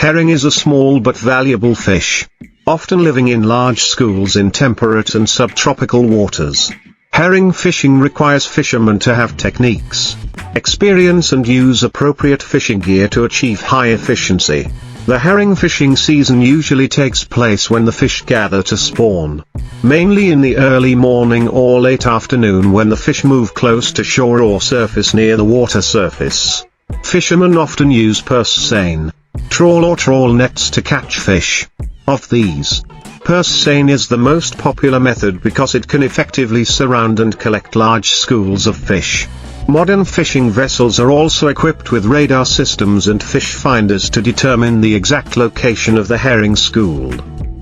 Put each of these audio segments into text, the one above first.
Herring is a small but valuable fish, often living in large schools in temperate and subtropical waters. Herring fishing requires fishermen to have techniques, experience and use appropriate fishing gear to achieve high efficiency. The herring fishing season usually takes place when the fish gather to spawn, mainly in the early morning or late afternoon when the fish move close to shore or surface near the water surface. Fishermen often use purse seine, trawl or trawl nets to catch fish. Of these, purse seine is the most popular method because it can effectively surround and collect large schools of fish. Modern fishing vessels are also equipped with radar systems and fish finders to determine the exact location of the herring school,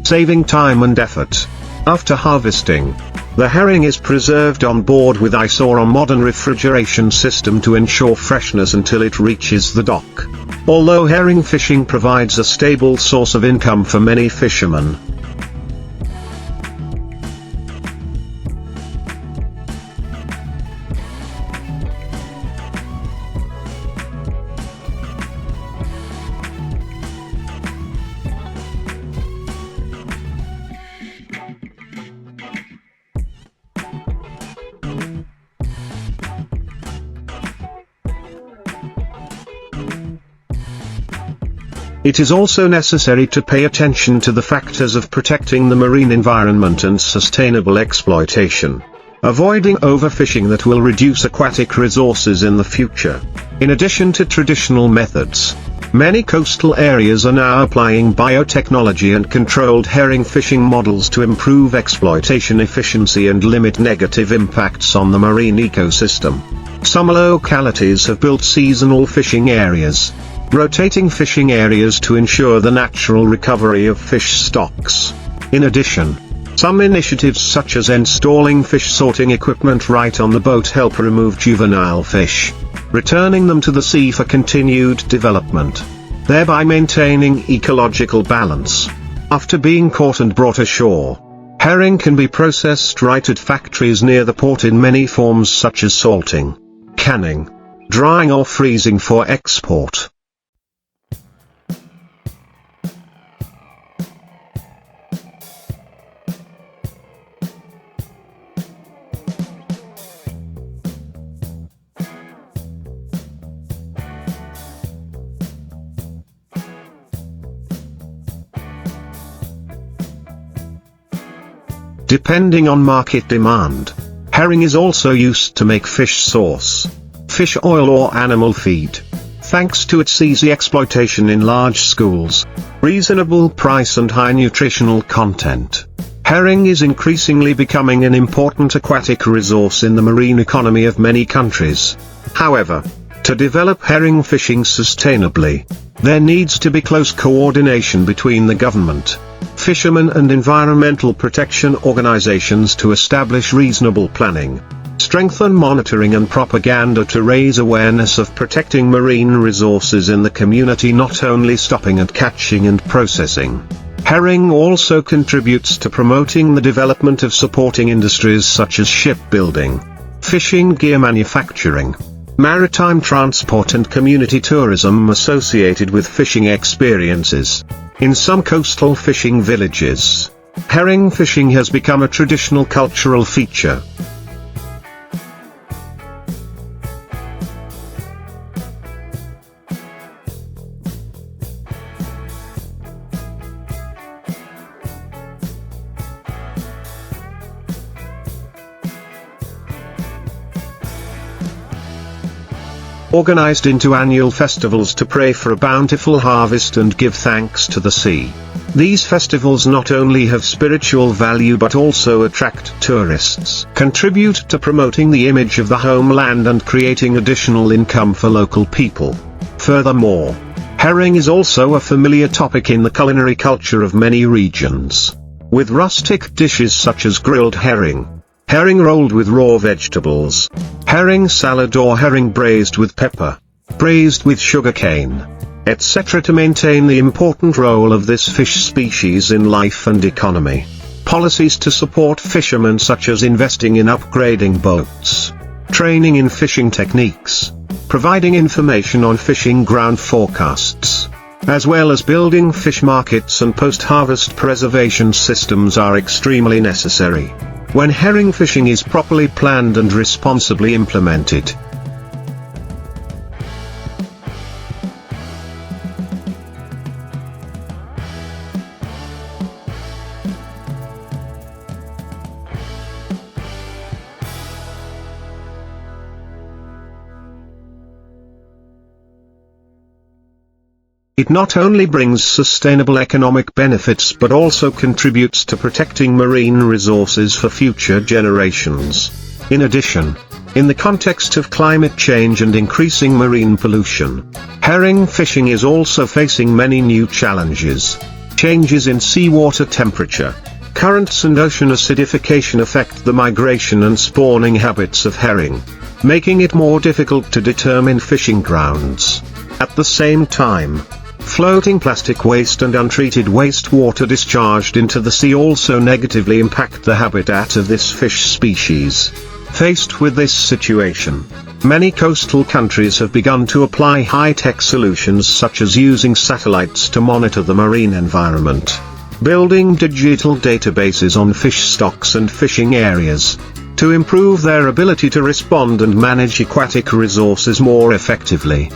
saving time and effort. After harvesting, the herring is preserved on board with ice or a modern refrigeration system to ensure freshness until it reaches the dock. Although herring fishing provides a stable source of income for many fishermen, it is also necessary to pay attention to the factors of protecting the marine environment and sustainable exploitation, avoiding overfishing that will reduce aquatic resources in the future. In addition to traditional methods, many coastal areas are now applying biotechnology and controlled herring fishing models to improve exploitation efficiency and limit negative impacts on the marine ecosystem. Some localities have built seasonal fishing areas, rotating fishing areas to ensure the natural recovery of fish stocks. In addition, some initiatives such as installing fish sorting equipment right on the boat help remove juvenile fish, returning them to the sea for continued development, thereby maintaining ecological balance. After being caught and brought ashore, herring can be processed right at factories near the port in many forms such as salting, canning, drying or freezing for export. Depending on market demand, herring is also used to make fish sauce, fish oil or animal feed. Thanks to its easy exploitation in large schools, reasonable price and high nutritional content, herring is increasingly becoming an important aquatic resource in the marine economy of many countries. However, to develop herring fishing sustainably, there needs to be close coordination between the government, fishermen and environmental protection organizations to establish reasonable planning, strengthen monitoring and propaganda to raise awareness of protecting marine resources in the community, not only stopping at catching and processing. Herring also contributes to promoting the development of supporting industries such as shipbuilding, fishing gear manufacturing, maritime transport and community tourism associated with fishing experiences. In some coastal fishing villages, herring fishing has become a traditional cultural feature. Organized into annual festivals to pray for a bountiful harvest and give thanks to the sea. These festivals not only have spiritual value but also attract tourists, contribute to promoting the image of the homeland and creating additional income for local people. Furthermore, herring is also a familiar topic in the culinary culture of many regions, with rustic dishes such as grilled herring, herring rolled with raw vegetables, herring salad or herring braised with pepper, braised with sugarcane, etc. to maintain the important role of this fish species in life and economy. Policies to support fishermen such as investing in upgrading boats, training in fishing techniques, providing information on fishing ground forecasts, as well as building fish markets and post-harvest preservation systems are extremely necessary when herring fishing is properly planned and responsibly implemented. It not only brings sustainable economic benefits but also contributes to protecting marine resources for future generations. In addition, in the context of climate change and increasing marine pollution, herring fishing is also facing many new challenges. Changes in seawater temperature, currents and ocean acidification affect the migration and spawning habits of herring, making it more difficult to determine fishing grounds. At the same time, floating plastic waste and untreated wastewater discharged into the sea also negatively impact the habitat of this fish species. Faced with this situation, many coastal countries have begun to apply high-tech solutions such as using satellites to monitor the marine environment, building digital databases on fish stocks and fishing areas, to improve their ability to respond and manage aquatic resources more effectively.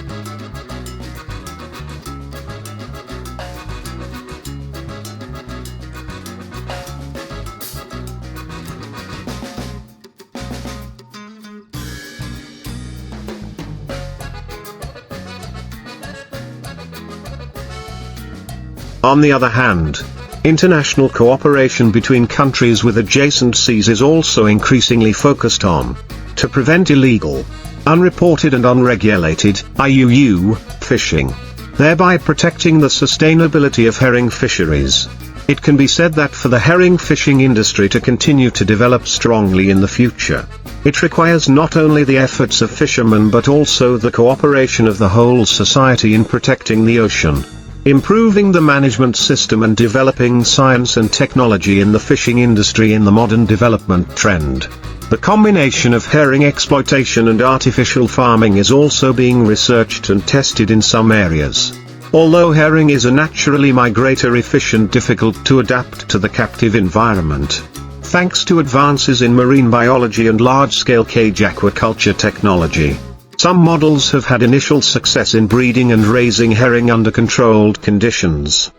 On the other hand, international cooperation between countries with adjacent seas is also increasingly focused on to prevent illegal, unreported and unregulated IUU fishing, thereby protecting the sustainability of herring fisheries. It can be said that for the herring fishing industry to continue to develop strongly in the future, it requires not only the efforts of fishermen but also the cooperation of the whole society in protecting the ocean, improving the management system and developing science and technology in the fishing industry in the modern development trend. The combination of herring exploitation and artificial farming is also being researched and tested in some areas. Although herring is a naturally migratory fish and difficult to adapt to the captive environment, thanks to advances in marine biology and large-scale cage aquaculture technology, some models have had initial success in breeding and raising herring under controlled conditions.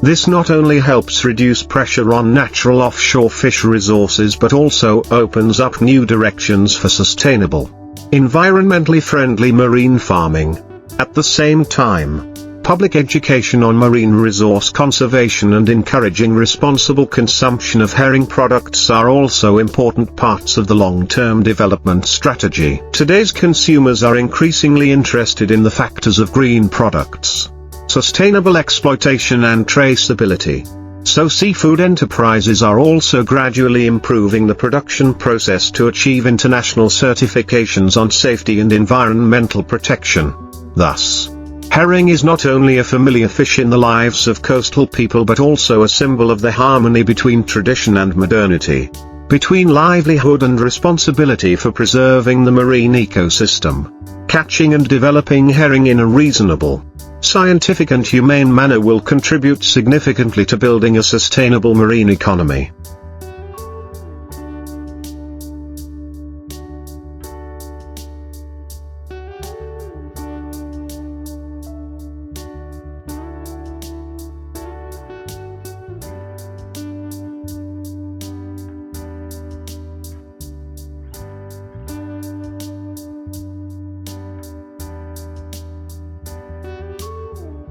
This not only helps reduce pressure on natural offshore fish resources but also opens up new directions for sustainable, environmentally friendly marine farming. At the same time, public education on marine resource conservation and encouraging responsible consumption of herring products are also important parts of the long-term development strategy. Today's consumers are increasingly interested in the factors of green products, sustainable exploitation and traceability. So seafood enterprises are also gradually improving the production process to achieve international certifications on safety and environmental protection. Thus, herring is not only a familiar fish in the lives of coastal people but also a symbol of the harmony between tradition and modernity, between livelihood and responsibility for preserving the marine ecosystem. Catching and developing herring in a reasonable, scientific and humane manner will contribute significantly to building a sustainable marine economy.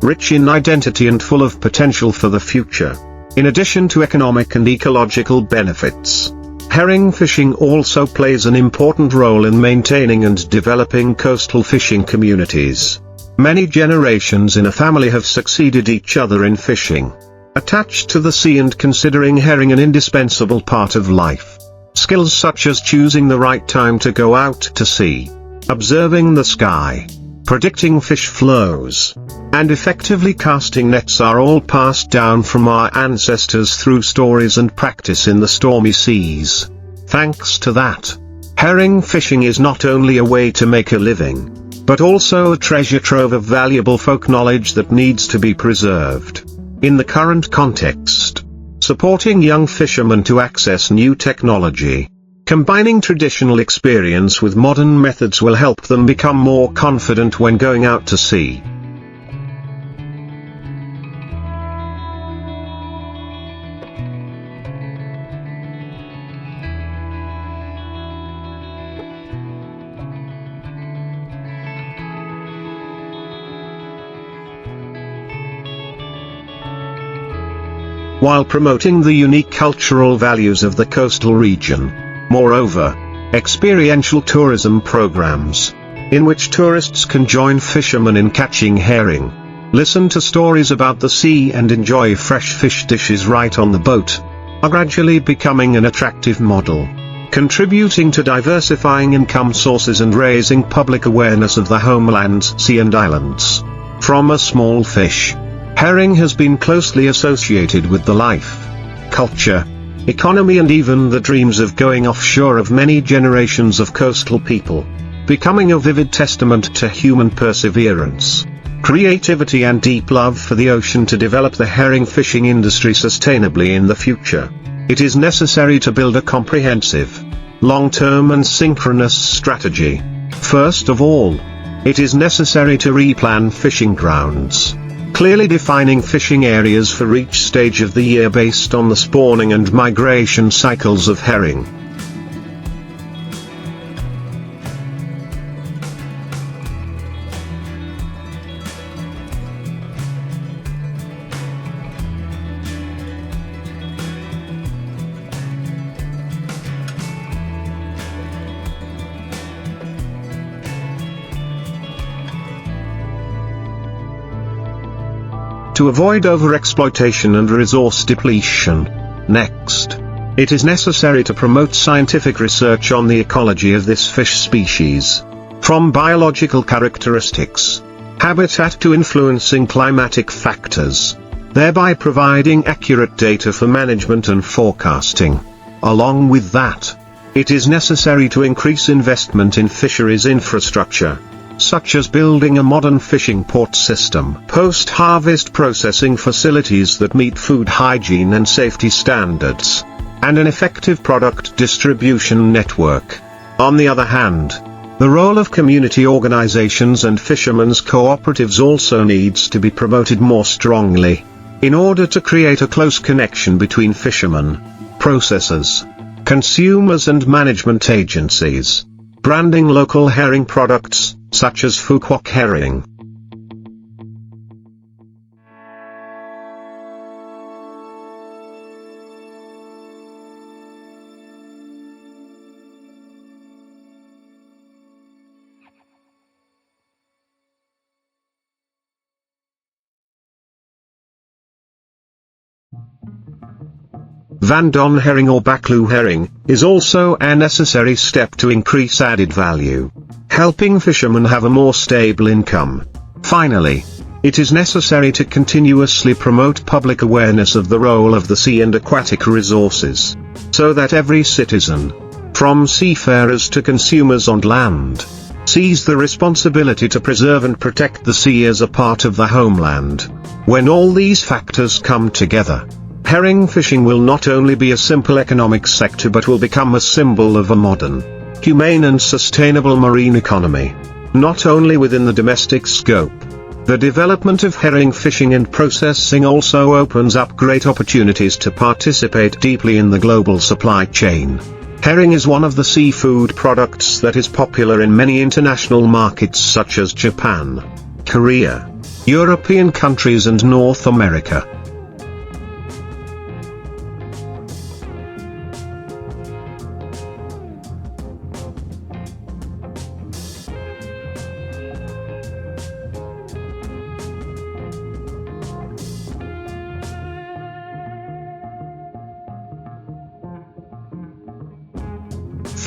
Rich in identity and full of potential for the future. In addition to economic and ecological benefits, herring fishing also plays an important role in maintaining and developing coastal fishing communities. Many generations in a family have succeeded each other in fishing, attached to the sea and considering herring an indispensable part of life. Skills such as choosing the right time to go out to sea, observing the sky, predicting fish flows, and effectively casting nets are all passed down from our ancestors through stories and practice in the stormy seas. Thanks to that, herring fishing is not only a way to make a living, but also a treasure trove of valuable folk knowledge that needs to be preserved. In the current context, supporting young fishermen to access new technology, combining traditional experience with modern methods will help them become more confident when going out to sea. While promoting the unique cultural values of the coastal region. Moreover, experiential tourism programs, in which tourists can join fishermen in catching herring, listen to stories about the sea and enjoy fresh fish dishes right on the boat, are gradually becoming an attractive model, contributing to diversifying income sources and raising public awareness of the homeland's sea and islands. From a small fish, herring has been closely associated with the life, culture, economy and even the dreams of going offshore of many generations of coastal people, becoming a vivid testament to human perseverance, creativity and deep love for the ocean to develop the herring fishing industry sustainably in the future. It is necessary to build a comprehensive, long-term and synchronous strategy. First of all, it is necessary to replan fishing grounds, clearly defining fishing areas for each stage of the year based on the spawning and migration cycles of herring. To avoid overexploitation and resource depletion. Next, it is necessary to promote scientific research on the ecology of this fish species, from biological characteristics, habitat to influencing climatic factors, thereby providing accurate data for management and forecasting. Along with that, it is necessary to increase investment in fisheries infrastructure, such as building a modern fishing port system, post-harvest processing facilities that meet food hygiene and safety standards, and an effective product distribution network. On the other hand, the role of community organizations and fishermen's cooperatives also needs to be promoted more strongly, in order to create a close connection between fishermen, processors, consumers and management agencies, branding local herring products, such as Fukuok herring. Vandon herring or Baklu herring is also a necessary step to increase added value, helping fishermen have a more stable income. Finally, it is necessary to continuously promote public awareness of the role of the sea and aquatic resources, so that every citizen, from seafarers to consumers on land, sees the responsibility to preserve and protect the sea as a part of the homeland. When all these factors come together, herring fishing will not only be a simple economic sector but will become a symbol of a modern, humane and sustainable marine economy. Not only within the domestic scope, the development of herring fishing and processing also opens up great opportunities to participate deeply in the global supply chain. Herring is one of the seafood products that is popular in many international markets such as Japan, Korea, European countries and North America.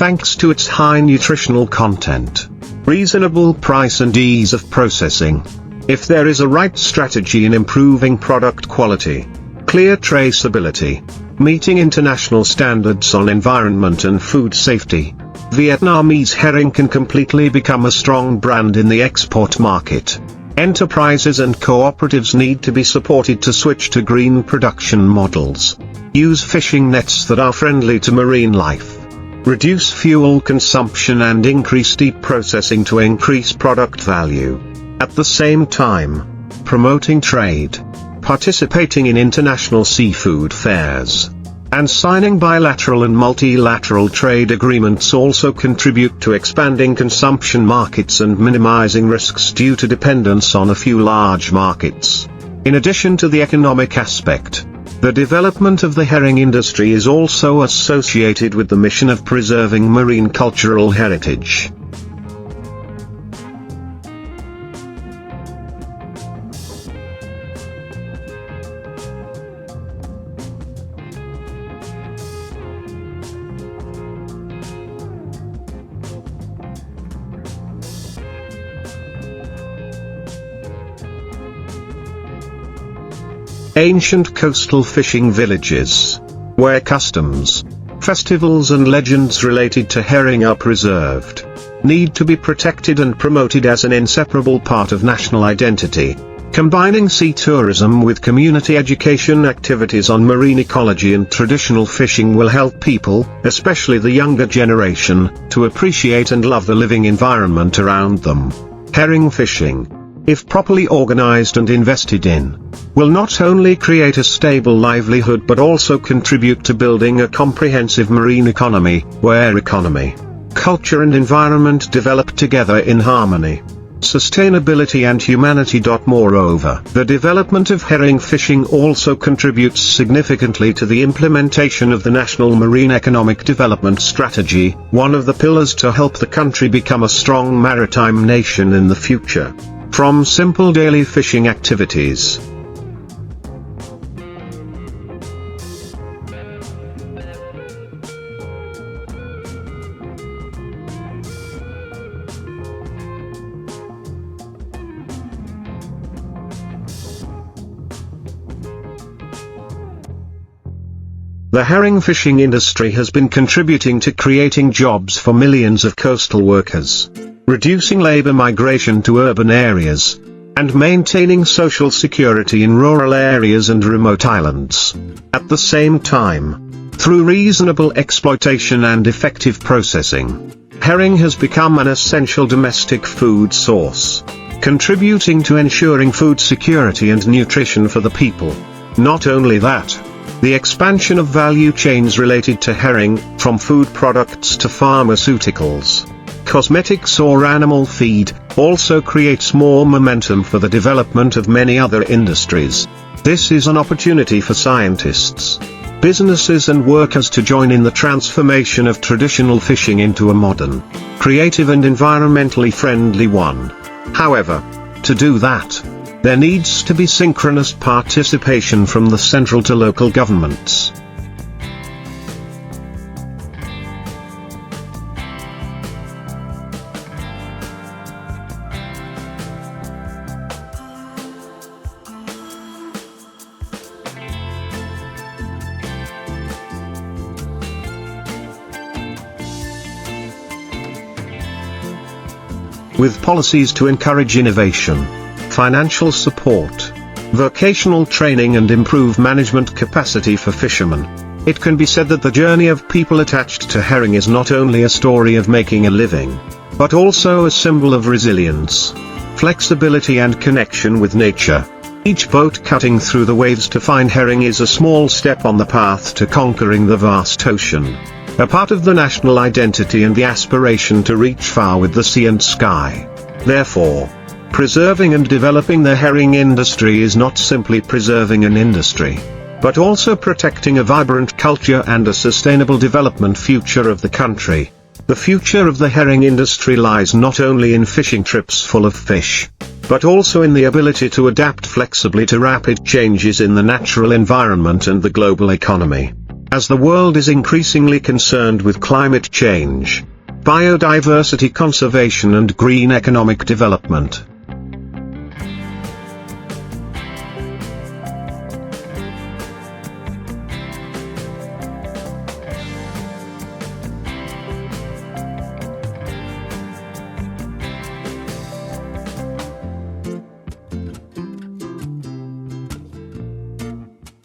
thanks to its high nutritional content, reasonable price and ease of processing. If there is a right strategy in improving product quality, clear traceability, meeting international standards on environment and food safety, Vietnamese herring can completely become a strong brand in the export market. Enterprises and cooperatives need to be supported to switch to green production models. Use fishing nets that are friendly to marine life. Reduce fuel consumption and increase deep processing to increase product value. At the same time, promoting trade, participating in international seafood fairs, and signing bilateral and multilateral trade agreements also contribute to expanding consumption markets and minimizing risks due to dependence on a few large markets. In addition to the economic aspect, the development of the herring industry is also associated with the mission of preserving marine cultural heritage. Ancient coastal fishing villages, where customs, festivals and legends related to herring are preserved, need to be protected and promoted as an inseparable part of national identity. Combining sea tourism with community education activities on marine ecology and traditional fishing will help people, especially the younger generation, to appreciate and love the living environment around them. Herring fishing, if properly organized and invested in, will not only create a stable livelihood but also contribute to building a comprehensive marine economy, where economy, culture and environment develop together in harmony. Sustainability and humanity. Moreover, the development of herring fishing also contributes significantly to the implementation of the National Marine Economic Development Strategy, one of the pillars to help the country become a strong maritime nation in the future. From simple daily fishing activities, the herring fishing industry has been contributing to creating jobs for millions of coastal workers, reducing labor migration to urban areas, and maintaining social security in rural areas and remote islands. At the same time, through reasonable exploitation and effective processing, herring has become an essential domestic food source, contributing to ensuring food security and nutrition for the people. Not only that, the expansion of value chains related to herring, from food products to pharmaceuticals, cosmetics or animal feed, also creates more momentum for the development of many other industries. This is an opportunity for scientists, businesses and workers to join in the transformation of traditional fishing into a modern, creative and environmentally friendly one. However, to do that, there needs to be synchronous participation from the central to local governments. With policies to encourage innovation, financial support, vocational training and improve management capacity for fishermen, it can be said that the journey of people attached to herring is not only a story of making a living, but also a symbol of resilience, flexibility and connection with nature. Each boat cutting through the waves to find herring is a small step on the path to conquering the vast ocean, a part of the national identity and the aspiration to reach far with the sea and sky. Therefore, preserving and developing the herring industry is not simply preserving an industry, but also protecting a vibrant culture and a sustainable development future of the country. The future of the herring industry lies not only in fishing trips full of fish, but also in the ability to adapt flexibly to rapid changes in the natural environment and the global economy. as the world is increasingly concerned with climate change, biodiversity conservation and green economic development.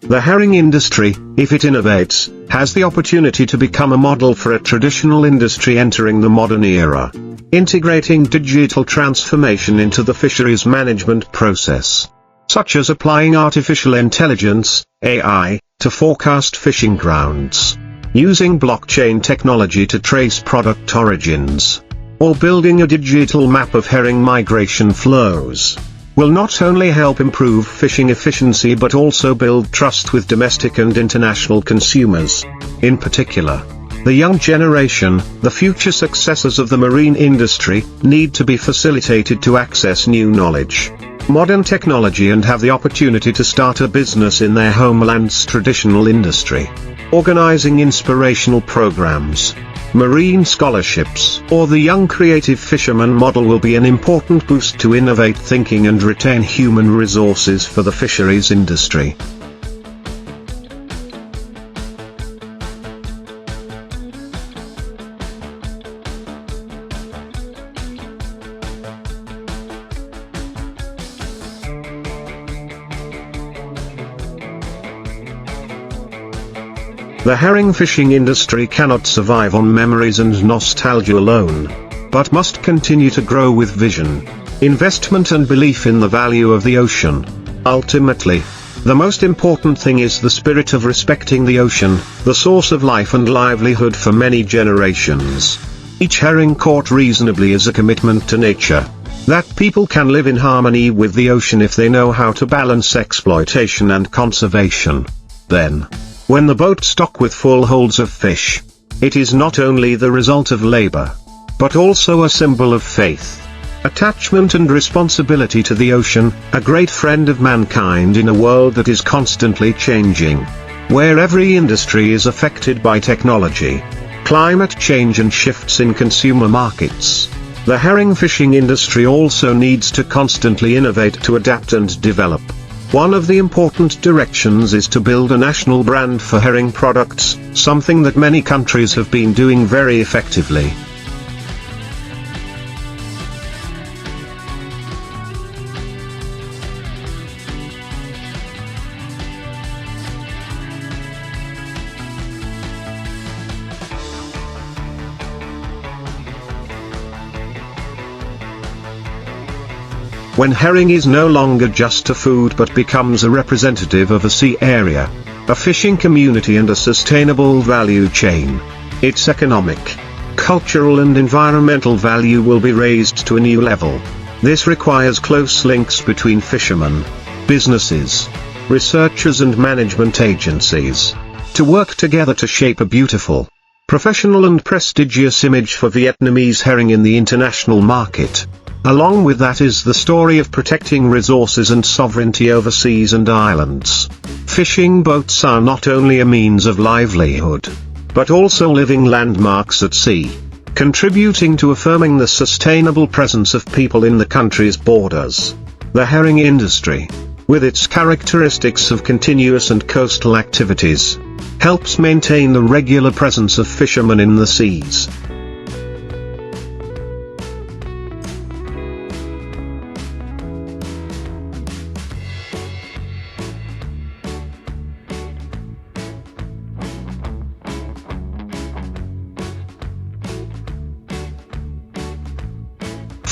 The herring industry, if it innovates, has the opportunity to become a model for a traditional industry entering the modern era, integrating digital transformation into the fisheries management process, such as applying artificial intelligence, AI, to forecast fishing grounds, using blockchain technology to trace product origins, or building a digital map of herring migration flows, will not only help improve fishing efficiency but also build trust with domestic and international consumers. In particular, the young generation, the future successors of the marine industry, need to be facilitated to access new knowledge, modern technology and have the opportunity to start a business in their homeland's traditional industry. Organizing inspirational programs, marine scholarships, or the Young Creative Fisherman model will be an important boost to innovate thinking and retain human resources for the fisheries industry. The herring fishing industry cannot survive on memories and nostalgia alone, but must continue to grow with vision, investment and belief in the value of the ocean. Ultimately, the most important thing is the spirit of respecting the ocean, the source of life and livelihood for many generations. Each herring caught reasonably is a commitment to nature, that people can live in harmony with the ocean if they know how to balance exploitation and conservation. Then, when the boat stocked with full holds of fish, it is not only the result of labor, but also a symbol of faith, attachment and responsibility to the ocean, a great friend of mankind in a world that is constantly changing, where every industry is affected by technology, climate change and shifts in consumer markets. The herring fishing industry also needs to constantly innovate to adapt and develop. One of the important directions is to build a national brand for herring products, something that many countries have been doing very effectively. When herring is no longer just a food but becomes a representative of a sea area, a fishing community and a sustainable value chain, its economic, cultural and environmental value will be raised to a new level. This requires close links between fishermen, businesses, researchers and management agencies, to work together to shape a beautiful, professional and prestigious image for Vietnamese herring in the international market. Along with that is the story of protecting resources and sovereignty over seas and islands. Fishing boats are not only a means of livelihood, but also living landmarks at sea, contributing to affirming the sustainable presence of people in the country's borders. The herring industry, with its characteristics of continuous and coastal activities, helps maintain the regular presence of fishermen in the seas.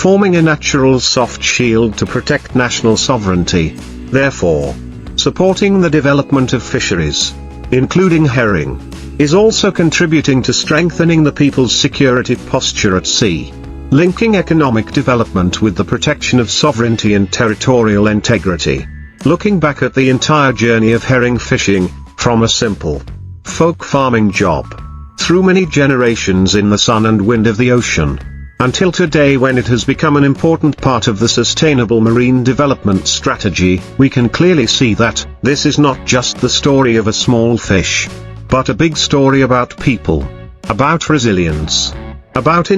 Forming a natural soft shield to protect national sovereignty, therefore, supporting the development of fisheries, including herring, is also contributing to strengthening the people's security posture at sea, linking economic development with the protection of sovereignty and territorial integrity. Looking back at the entire journey of herring fishing, from a simple, folk farming job, through many generations in the sun and wind of the ocean, until today when it has become an important part of the sustainable marine development strategy, we can clearly see that this is not just the story of a small fish, but a big story about people, about resilience, about